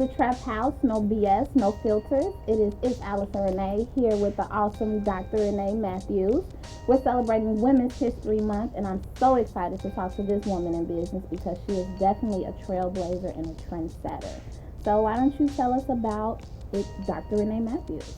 the Trap House. No BS, no filters. It's Allison Renee here with the awesome Dr. Renee Matthews. We're celebrating Women's History Month, and I'm so excited to talk to this woman in business because she is definitely a trailblazer and a trendsetter. So why don't you tell us about it, Dr. Renee Matthews?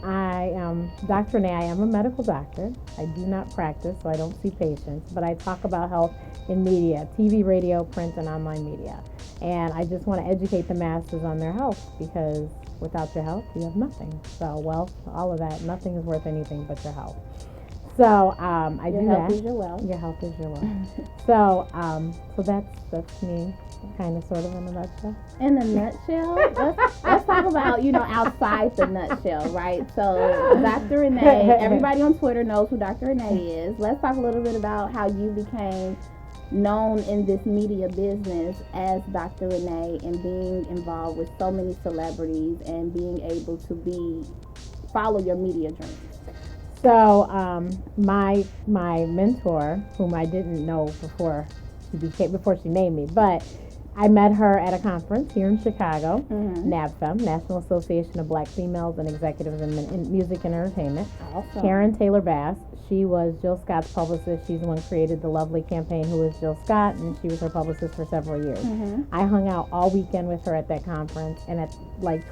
I am Dr. Renee. I am a medical doctor. I do not practice, so I don't see patients, but I talk about health in media, TV, radio, print, and online media. And I just want to educate the masses on their health because without your health, you have nothing. So wealth, all of that, nothing is worth anything but your health. So I do that. Your health is your wealth. Your health is your wealth. So that's me, kind of, sort of, in a nutshell. In a nutshell, let's talk about, outside the nutshell, right? So Dr. Renee, everybody on Twitter knows who Dr. Renee is. Let's talk a little bit about how you became known in this media business as Dr. Renee and being involved with so many celebrities and being able to follow your media dreams. So my mentor, whom I didn't know before she named me, but I met her at a conference here in Chicago, NABFEM, National Association of Black Females and Executives in Music and Entertainment. Awesome. Karen Taylor Bass. She was Jill Scott's publicist. She's the one who created the Lovely campaign, who is Jill Scott, and she was her publicist for several years. I hung out all weekend with her at that conference, and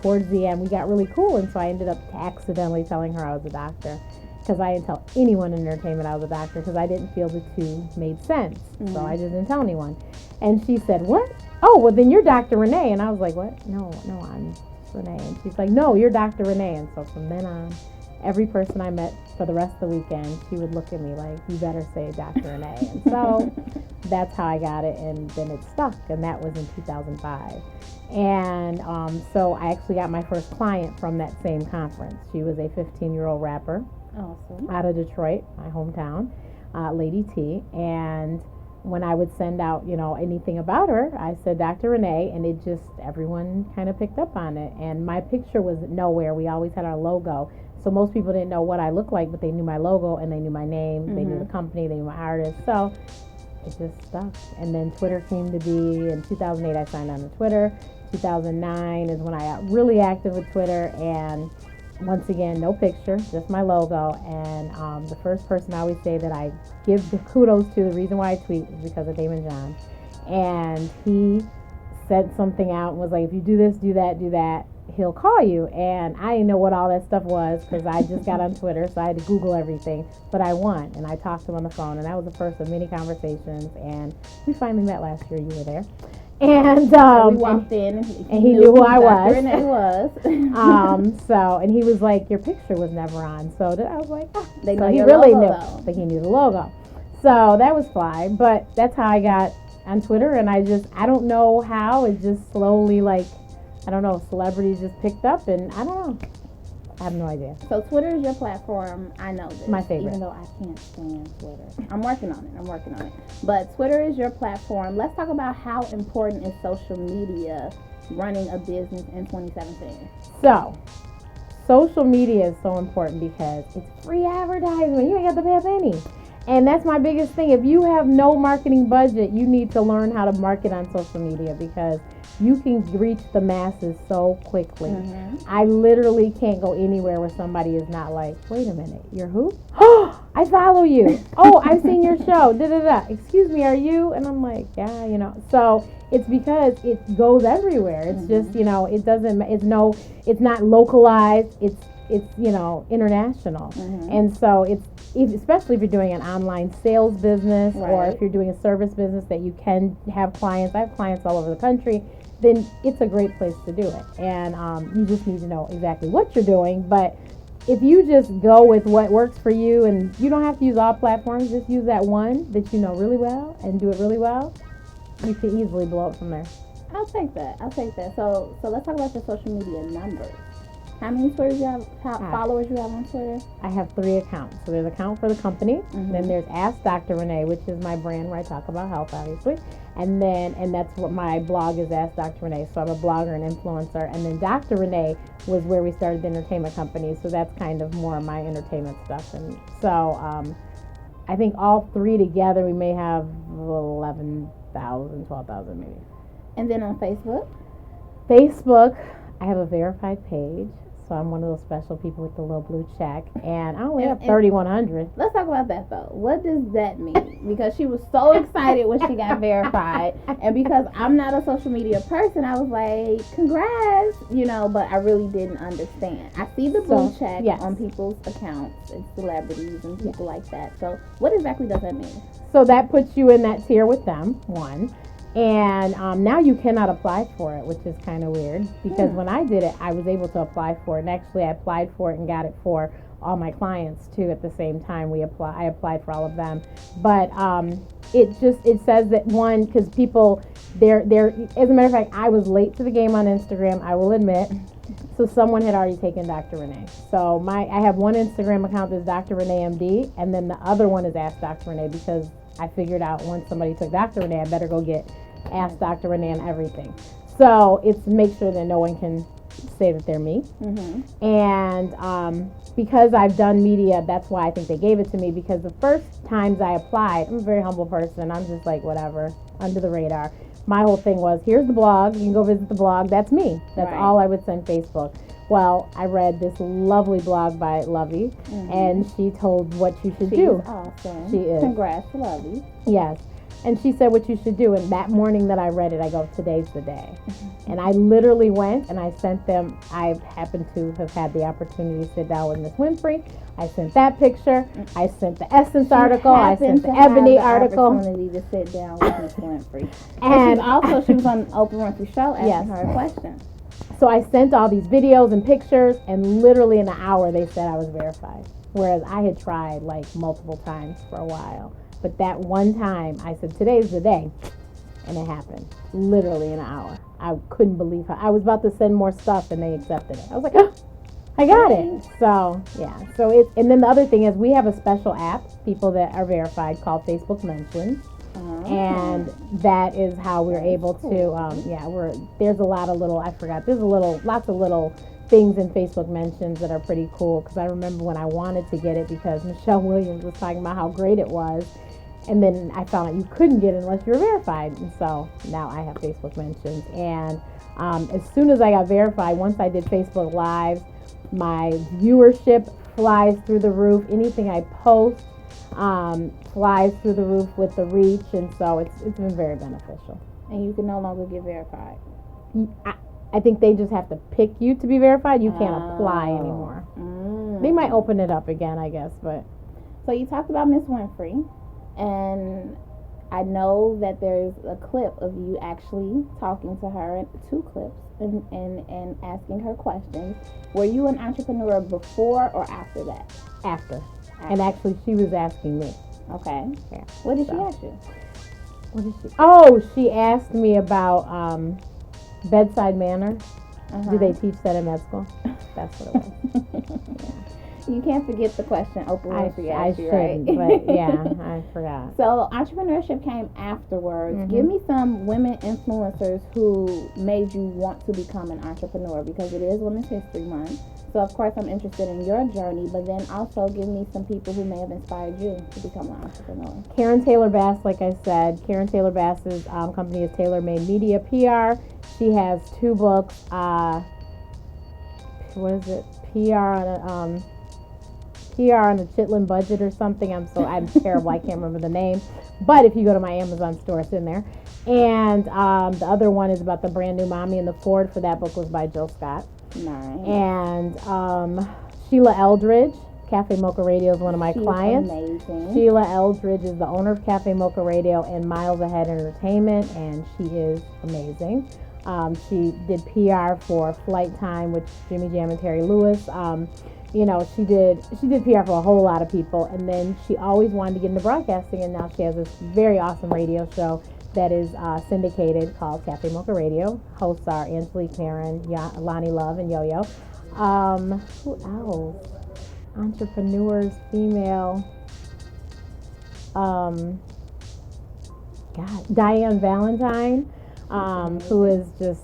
towards the end, we got really cool, and so I ended up accidentally telling her I was a doctor. Because I didn't tell anyone in entertainment I was a doctor because I didn't feel the two made sense. So I just didn't tell anyone. And she said, "What? Oh, well, then you're Dr. Renee." And I was like, "What? No, I'm Renee." And she's like, "No, you're Dr. Renee." And so from then on, every person I met for the rest of the weekend, she would look at me like, "You better say Dr. Renee." And so that's how I got it. And then it stuck. And that was in 2005. And so I actually got my first client from that same conference. She was a 15-year-old rapper. Awesome. Out of Detroit, my hometown, Lady T. And when I would send out, anything about her, I said Dr. Renee, and everyone kind of picked up on it. And my picture was nowhere. We always had our logo. So most people didn't know what I looked like, but they knew my logo and they knew my name, they knew the company, they knew my artist. So it just stuck. And then Twitter came to be. In 2008, I signed on to Twitter. 2009 is when I got really active with Twitter, and once again, no picture, just my logo. And the first person I always say that I give the kudos to, the reason why I tweet, is because of Damon John. And he sent something out and was like, if you do this, do that, he'll call you. And I didn't know what all that stuff was because I just got on Twitter, so I had to Google everything. But I won, and I talked to him on the phone, and that was the first of many conversations. And we finally met last year. You were there. And so we walked in, and he knew who I was. Renee was. And he was like, "Your picture was never on." So I was like, "Oh." They so know he your really logo, knew. though. But he knew the logo. So that was fly. But that's how I got on Twitter, and I don't know how. It just slowly, celebrities just picked up, and I don't know. I have no idea. So Twitter is your platform. I know this. My favorite. Even though I can't stand Twitter. I'm working on it. But Twitter is your platform. Let's talk about how important is social media running a business in 2017. So, social media is so important because it's free advertisement. You ain't got to pay a penny. And that's my biggest thing. If you have no marketing budget, you need to learn how to market on social media because you can reach the masses so quickly. I literally can't go anywhere where somebody is not like, "Wait a minute, you're who? Oh, I follow you. Oh, I've seen your show. Excuse me, are you?" And I'm like, "Yeah, So it's because it goes everywhere. It's just, it's not localized. It's international. And so especially if you're doing an online sales business, right, or if you're doing a service business that you can have clients. I have clients all over the country. Then it's a great place to do it. And you just need to know exactly what you're doing. But if you just go with what works for you, and you don't have to use all platforms, just use that one that you know really well and do it really well, you can easily blow it from there. I'll take that. So let's talk about your social media numbers. How many Twitters you have? Followers you have on Twitter? I have 3 accounts. So there's an account for the company. Then there's Ask Dr. Renee, which is my brand where I talk about health, obviously. And that's what my blog is, Ask Dr. Renee. So I'm a blogger and influencer. And then Dr. Renee was where we started the entertainment company. So that's kind of more of my entertainment stuff. And so I think all 3 together we may have 11,000, 12,000 maybe. And then on Facebook? Facebook, I have a verified page. So I'm one of those special people with the little blue check. And I only have 3,100. Let's talk about that, though. What does that mean? Because she was so excited when she got verified. And because I'm not a social media person, I was like, congrats, but I really didn't understand. I see the blue check on people's accounts and celebrities and people like that. So what exactly does that mean? So that puts you in that tier with them, one. And now you cannot apply for it, which is kind of weird because when I did it, I was able to apply for it. And actually, I applied for it and got it for all my clients too at the same time. I applied for all of them. But it says that one, because people, they're as a matter of fact, I was late to the game on Instagram, I will admit. So someone had already taken Dr. Renee. So I have one Instagram account that's Dr. Renee MD, and then the other one is Ask Dr. Renee because I figured out once somebody took Dr. Renee, I better go get Ask Dr. Renee on everything. So it's make sure that no one can say that they're me. Mm-hmm. And because I've done media, that's why I think they gave it to me, because the first times I applied, I'm a very humble person. I'm just like, whatever, under the radar. My whole thing was, here's the blog. You can go visit the blog. That's me. That's all I would send Facebook. Well, I read this lovely blog by Lovey, and she told what you should do. She's awesome. She is. Congrats to Lovey. Yes. And she said what you should do. And that morning that I read it, I go, today's the day. And I literally went and I sent them. I happened to have had the opportunity to sit down with Miss Winfrey. I sent that picture. I sent the Essence article. I sent the Ebony article. Opportunity to sit down with Miss Winfrey. And she was on Oprah Winfrey Show asking her a question. So I sent all these videos and pictures, and literally in an hour they said I was verified. Whereas I had tried like multiple times for a while. But that one time I said, today's the day. And it happened. Literally in an hour. I couldn't believe how. I was about to send more stuff and they accepted it. I was like, oh, I got it. So, yeah. So and then the other thing is we have a special app, people that are verified, called Facebook Mentions. And that is how we're able to, there's a lot of little, lots of little things in Facebook Mentions that are pretty cool. Because I remember when I wanted to get it because Michelle Williams was talking about how great it was. And then I found out you couldn't get it unless you were verified. And so now I have Facebook Mentions. And as soon as I got verified, once I did Facebook Live, my viewership flies through the roof. Anything I post flies through the roof with the reach. And so it's been very beneficial. And you can no longer get verified. I think they just have to pick you to be verified. You can't apply anymore. They might open it up again, I guess. But so you talked about Miss Winfrey. And I know that there's a clip of you actually talking to her, 2 clips, and asking her questions. Were you an entrepreneur before or after that? After. And actually, she was asking me. Okay. Yeah. What did she ask you? What did she? Oh, she asked me about bedside manner. Do they teach that in med school? That's what it was. Yeah. You can't forget the question Oprah Winfrey asked you, right? But yeah, I forgot. So entrepreneurship came afterwards. Give me some women influencers who made you want to become an entrepreneur, because it is Women's History Month. So of course I'm interested in your journey, but then also give me some people who may have inspired you to become an entrepreneur. Karen Taylor Bass, like I said, Karen Taylor Bass's company is Taylor Made Media PR. She has 2 books. What is it? PR on a Chitlin budget or something. I'm terrible. I can't remember the name. But if you go to my Amazon store, it's in there. And the other one is about the brand new mommy, and the Ford for that book was by Jill Scott. Nice. And Sheila Eldridge, Cafe Mocha Radio is one of my clients. Amazing. Sheila Eldridge is the owner of Cafe Mocha Radio and Miles Ahead Entertainment, and she is amazing. She did PR for Flight Time with Jimmy Jam and Terry Lewis. She did PR for a whole lot of people, and then she always wanted to get into broadcasting, and now she has this very awesome radio show that is syndicated called Cafe Mocha Radio. Hosts are Angelique Perrin, Lonnie Love, and Yo-Yo. Who else? Entrepreneurs, female. Diane Valentine, who is just.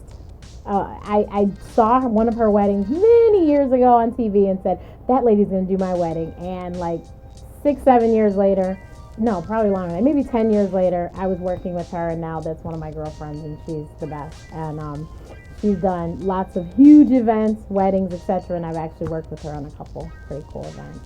I saw one of her weddings many years ago on TV and said, that lady's going to do my wedding. And like 6-7 years later, no, probably longer, maybe 10 years later, I was working with her, and now that's one of my girlfriends, and she's the best. And She's done lots of huge events, weddings, etc. And I've actually worked with her on a couple pretty cool events.